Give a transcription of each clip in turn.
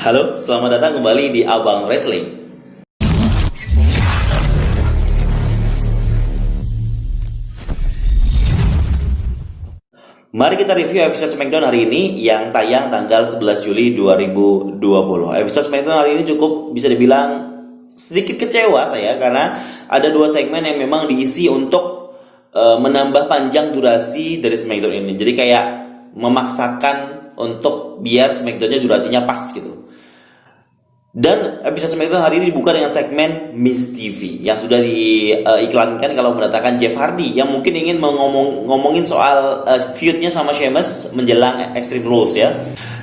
Halo, selamat datang kembali di Abang Wrestling. Mari kita review episode SmackDown hari ini yang tayang tanggal 11 Juli 2020. Episode SmackDown hari ini cukup bisa dibilang sedikit kecewa saya karena ada dua segmen yang memang diisi untuk menambah panjang durasi dari SmackDown ini. Jadi kayak memaksakan untuk biar SmackDown-nya durasinya pas gitu. Dan episode SmackDown hari ini dibuka dengan segmen Miss TV yang sudah diiklankan kalau mendatangkan Jeff Hardy yang mungkin ingin ngomongin soal feud-nya sama Sheamus menjelang Extreme Rules ya.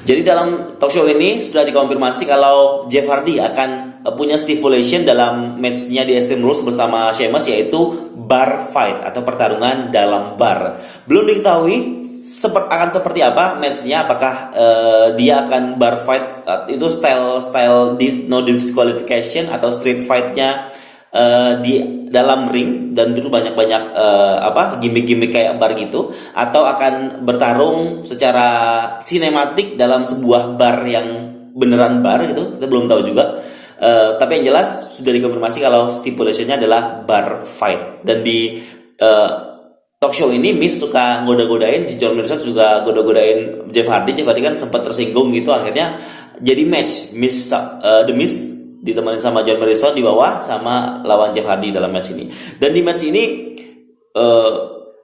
Jadi dalam talk show ini sudah dikonfirmasi kalau Jeff Hardy akan punya stipulation dalam match-nya di Extreme Rules bersama Sheamus, yaitu bar fight atau pertarungan dalam bar. Belum diketahui akan seperti apa match-nya, apakah dia akan bar fight itu style no disqualification atau street fight-nya di dalam ring dan itu banyak-banyak gimmick-gimmick kayak bar gitu, atau akan bertarung secara sinematik dalam sebuah bar yang beneran bar gitu, kita belum tahu juga. Tapi yang jelas sudah dikonfirmasi kalau stipulationnya adalah bar fight. Dan di talk show ini Miz suka goda-godain, si John Morrison juga goda-godain Jeff Hardy. Jeff Hardy kan sempat tersinggung gitu, akhirnya jadi match The Miz ditemenin sama John Morrison di bawah sama lawan Jeff Hardy dalam match ini. Dan di match ini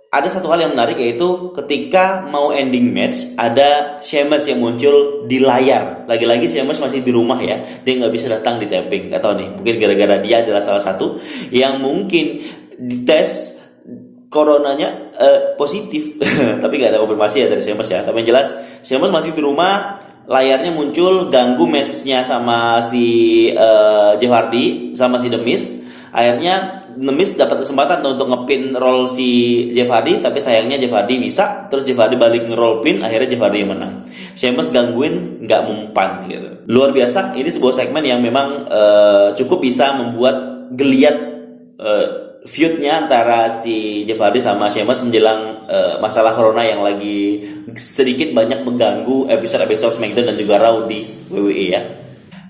ada satu hal yang menarik, yaitu ketika mau ending match ada Sheamus yang muncul di layar. Lagi-lagi Sheamus masih di rumah ya, dia nggak bisa datang di taping. Gak tahu nih, mungkin gara-gara dia adalah salah satu yang mungkin dites coronanya positif. Tapi nggak ada konfirmasi ya dari Sheamus ya. Tapi yang jelas Sheamus masih di rumah, layarnya muncul ganggu matchnya sama si Jeff Hardy sama si The Miz. Akhirnya The Miz dapat kesempatan untuk ngepin roll si Jeff Hardy, tapi sayangnya Jeff Hardy bisa, terus Jeff Hardy balik nge-roll pin, akhirnya Jeff Hardy yang menang. Sheamus gangguin, nggak mempan gitu. Luar biasa, ini sebuah segmen yang memang cukup bisa membuat geliat feud-nya antara si Jeff Hardy sama Sheamus menjelang masalah corona yang lagi sedikit banyak mengganggu episode-episode SmackDown dan juga Raw di WWE ya.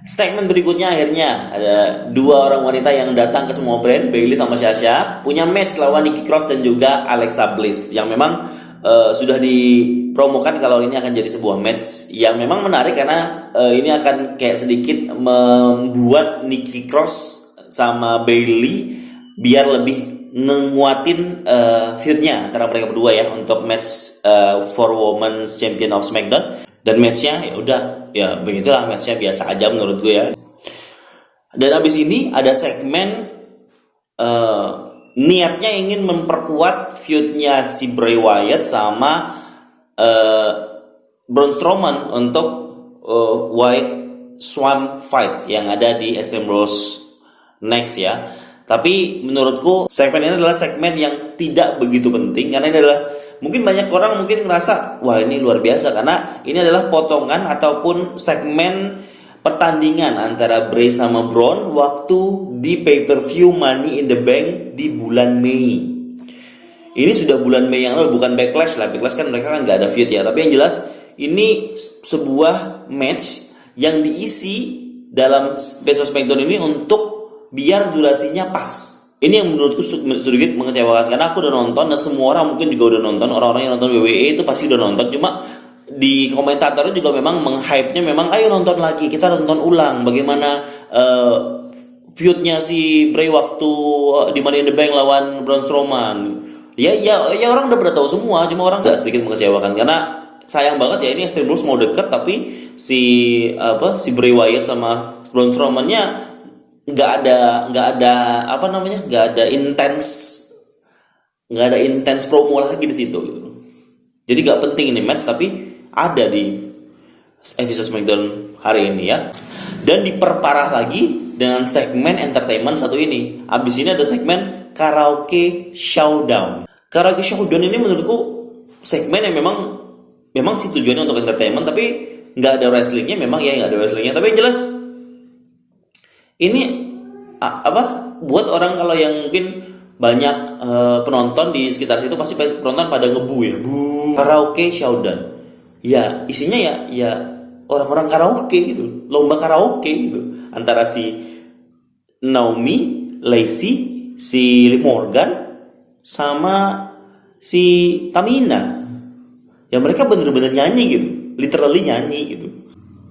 Segmen berikutnya akhirnya ada dua orang wanita yang datang ke semua brand, Bayley sama Sasha, punya match lawan Nikki Cross dan juga Alexa Bliss yang memang sudah dipromokan kalau ini akan jadi sebuah match yang memang menarik karena ini akan kayak sedikit membuat Nikki Cross sama Bayley biar lebih nguatin feud-nya antara mereka berdua ya untuk match for Women's Champion of SmackDown. Dan matchnya ya udah ya begitulah, matchnya biasa aja menurut gue ya. Dan abis ini ada segmen niatnya ingin memperkuat feud-nya si Bray Wyatt sama Braun Strowman untuk White Swan fight yang ada di Extreme Rules next ya. Tapi menurutku segmen ini adalah segmen yang tidak begitu penting karena ini adalah mungkin banyak orang mungkin ngerasa wah ini luar biasa karena ini adalah potongan ataupun segmen pertandingan antara Bray sama Braun waktu di pay-per-view Money in the Bank di bulan Mei. Ini sudah bulan Mei yang lalu, bukan Backlash lah. Backlash kan mereka kan nggak ada feud ya. Tapi yang jelas ini sebuah match yang diisi dalam episode SmackDown ini untuk biar durasinya pas. Ini yang menurutku sedikit mengecewakan karena aku udah nonton dan semua orang mungkin juga udah nonton. Orang-orang yang nonton WWE itu pasti udah nonton. Cuma di komentatornya juga memang meng-hype-nya memang ayo nonton lagi, kita nonton ulang bagaimana feud-nya si Bray waktu di Money in the Bank lawan Braun Strowman. Ya orang udah pada tahu semua, cuma orang nggak sedikit mengecewakan karena sayang banget ya ini Extreme Rules mau deket tapi si Bray Wyatt sama Braun Strowman-nya nggak ada intens promo lagi di situ gitu. Jadi nggak penting ini match tapi ada di episode SmackDown hari ini ya. Dan diperparah lagi dengan segmen entertainment satu ini. Abis ini ada segmen Karaoke Showdown. Karaoke Showdown ini menurutku segmen yang memang sih tujuannya untuk entertainment tapi nggak ada wrestlingnya, memang ya nggak ada wrestlingnya. Tapi yang jelas ini buat orang kalau yang mungkin banyak penonton di sekitar situ pasti penonton pada ngebu ya, bu. Karaoke Showdown. Ya isinya ya orang-orang karaoke gitu, lomba karaoke gitu, antara si Naomi, Lacey, si Liv Morgan, sama si Tamina. Ya mereka bener-bener nyanyi gitu, literally nyanyi gitu.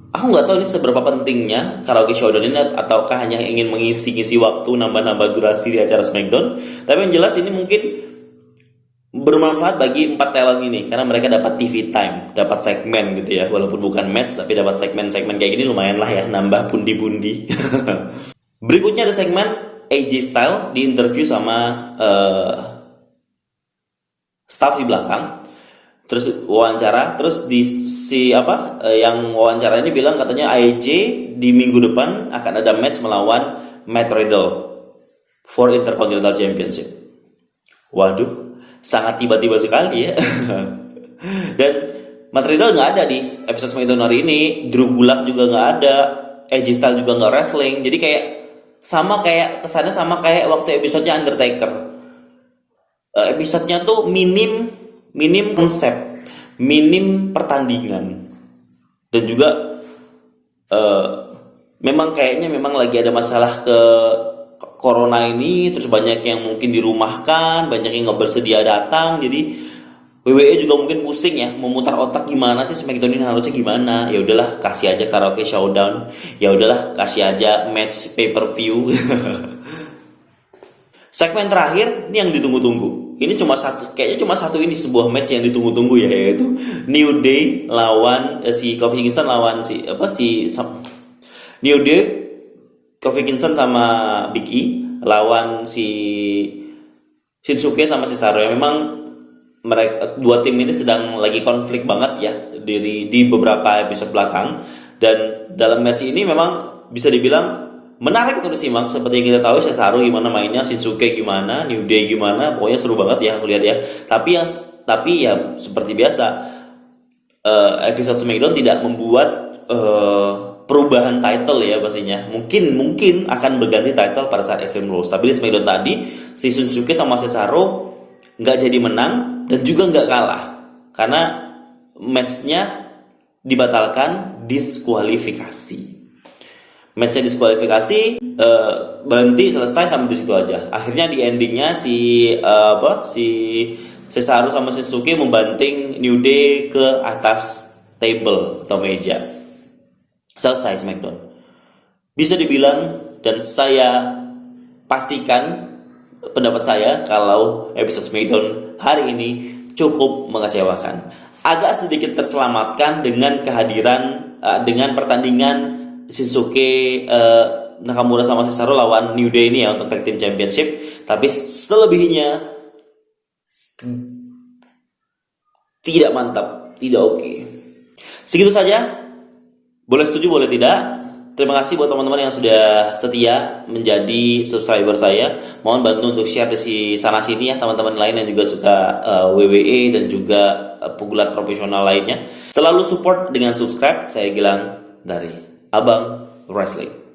Aku nggak tahu ini seberapa pentingnya karaoke showdown ini, ataukah hanya ingin mengisi-ngisi waktu, nambah-nambah durasi di acara SmackDown. Tapi yang jelas ini mungkin bermanfaat bagi 4 talent ini karena mereka dapat TV time, dapat segmen gitu ya, walaupun bukan match tapi dapat segmen-segmen kayak gini lumayan lah ya, nambah pundi-pundi. Berikutnya ada segmen AJ Styles di interview sama staff di belakang, terus wawancara, terus yang wawancara ini bilang katanya AJ di minggu depan akan ada match melawan Matt Riddle for Intercontinental Championship. Waduh, sangat tiba-tiba sekali ya. Dan Matt Riddle nggak ada di episode SmackDown hari ini, Drew Gulak juga nggak ada, AJ Styles juga nggak wrestling, jadi kesannya sama kayak waktu episodenya Undertaker. Episodenya tuh minim konsep, minim pertandingan, dan juga memang lagi ada masalah ke corona ini, terus banyak yang mungkin dirumahkan, banyak yang nggak bersedia datang, jadi WWE juga mungkin pusing ya, memutar otak gimana sih SmackDown ini harusnya gimana. Ya udahlah, kasih aja karaoke showdown, ya udahlah kasih aja match pay per view. Segmen terakhir ini yang ditunggu-tunggu. Ini kayaknya cuma satu ini sebuah match yang ditunggu-tunggu ya, yaitu New Day lawan si Kofi Kingston lawan New Day, Kofi Kingston sama Big E lawan si Shinsuke sama Cesaro. Yang memang mereka dua tim ini sedang lagi konflik banget ya di beberapa episode belakang, dan dalam match ini memang bisa dibilang menarik untuk disimak. Seperti yang kita tahu, Cesaro gimana mainnya, Shinsuke gimana, New Day gimana, pokoknya seru banget ya aku lihat ya. Tapi ya seperti biasa, episode SmackDown tidak membuat perubahan title ya pastinya. Mungkin akan berganti title pada saat Extreme Rules. Tapi di SmackDown tadi, si Shinsuke sama Cesaro nggak jadi menang dan juga nggak kalah karena matchnya dibatalkan, diskualifikasi. Matchnya diskualifikasi, berhenti, selesai sampai di situ aja. Akhirnya di endingnya si Cesaro sama Shinsuke membanting New Day ke atas table atau meja. Selesai SmackDown. Bisa dibilang, dan saya pastikan pendapat saya, kalau episode SmackDown hari ini cukup mengecewakan. Agak sedikit terselamatkan dengan dengan pertandingan Shinsuke Nakamura sama Cesaro lawan New Day ini ya untuk Tag Team Championship. Tapi selebihnya tidak mantap, tidak oke. Segitu saja. Boleh setuju, boleh tidak. Terima kasih buat teman-teman yang sudah setia menjadi subscriber saya. Mohon bantu untuk share di sana sini ya, teman-teman lain yang juga suka WWE dan juga pegulat profesional lainnya. Selalu support dengan subscribe. Saya Gilang dari Abang Wrestling.